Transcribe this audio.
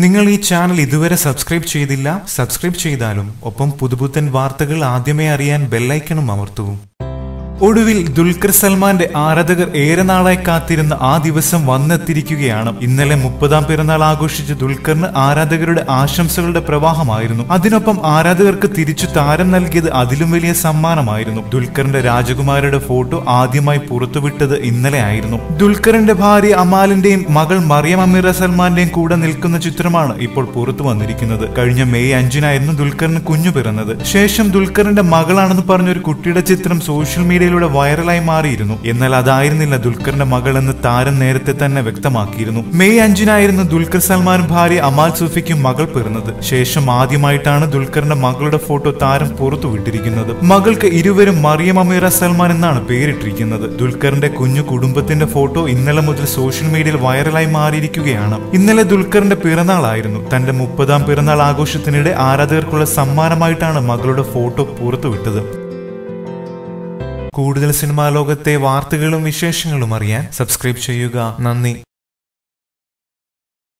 നിങ്ങൾ ഈ ചാനൽ ഇതുവരെ സബ്സ്ക്രൈബ് ചെയ്തില്ല, സബ്സ്ക്രൈബ് ചെയ്താലും ഒപ്പം പുതുപുത്തൻ വാർത്തകൾ ആദ്യമേ അറിയാൻ ബെല്ലൈക്കണും അമർത്തൂ. ഒടുവിൽ ദുൽഖർ സൽമാന്റെ ആരാധകർ ഏറെ നാളായി കാത്തിരുന്ന ആ ദിവസം വന്നെത്തിയിരിക്കുകയാണ്. ഇന്നലെ 30ാം പിറന്നാൾ ആഘോഷിച്ച ദുൽഖറിന് ആരാധകരുടെ ആശംസകളുടെ പ്രവാഹമായിരുന്നു. അതിനൊപ്പം ആരാധകർക്ക് തിരിച്ചു താരം നൽകിയത് അതിലും വലിയ സമ്മാനമായിരുന്നു. ദുൽഖറിന്റെ രാജകുമാരിയുടെ ഫോട്ടോ ആദ്യമായി പുറത്തുവിട്ടത് ഇന്നലെ ആയിരുന്നു. ദുൽഖറിന്റെ ഭാര്യ അമാലിന്റെയും മകൾ മറിയം അമീറ സൽമാന്റെയും കൂടെ നിൽക്കുന്ന ചിത്രമാണ് ഇപ്പോൾ പുറത്തു വന്നിരിക്കുന്നത്. കഴിഞ്ഞ മെയ് 5-നായിരുന്നു ദുൽഖറിന് കുഞ്ഞു പിറന്നത്. ശേഷം ദുൽഖറിന്റെ മകളാണെന്ന് പറഞ്ഞൊരു കുട്ടിയുടെ ചിത്രം സോഷ്യൽ മീഡിയ വൈറലായി മാറിയിരുന്നു. എന്നാൽ അതായിരുന്നില്ല ദുൽഖറിന്റെ മകൾ എന്ന് താരം നേരത്തെ തന്നെ വ്യക്തമാക്കിയിരുന്നു. മെയ് 5-നായിരുന്നു ദുൽഖർ സൽമാനും ഭാര്യ അമാൽ സൂഫിക്കും മകൾ പിറന്നത്. ശേഷം ആദ്യമായിട്ടാണ് ദുൽഖറിന്റെ മകളുടെ ഫോട്ടോ താരം പുറത്തുവിട്ടിരിക്കുന്നത്. മകൾക്ക് ഇരുവരും മറിയം അമീറ സൽമാൻ എന്നാണ് പേരിട്ടിരിക്കുന്നത്. ദുൽഖറിന്റെ കുഞ്ഞു കുടുംബത്തിന്റെ ഫോട്ടോ ഇന്നലെ മുതൽ സോഷ്യൽ മീഡിയയിൽ വൈറലായി മാറിയിരിക്കുകയാണ്. ഇന്നലെ ദുൽഖറിന്റെ പിറന്നാളായിരുന്നു. തന്റെ 30ാം പിറന്നാൾ ആഘോഷത്തിനിടെ ആരാധകർക്കുള്ള സമ്മാനമായിട്ടാണ് മകളുടെ ഫോട്ടോ പുറത്തുവിട്ടത്. കൂടുതൽ സിനിമാ ലോകത്തെ വാർത്തകളും വിശേഷങ്ങളും അറിയാൻ സബ്സ്ക്രൈബ് ചെയ്യുക. നന്ദി.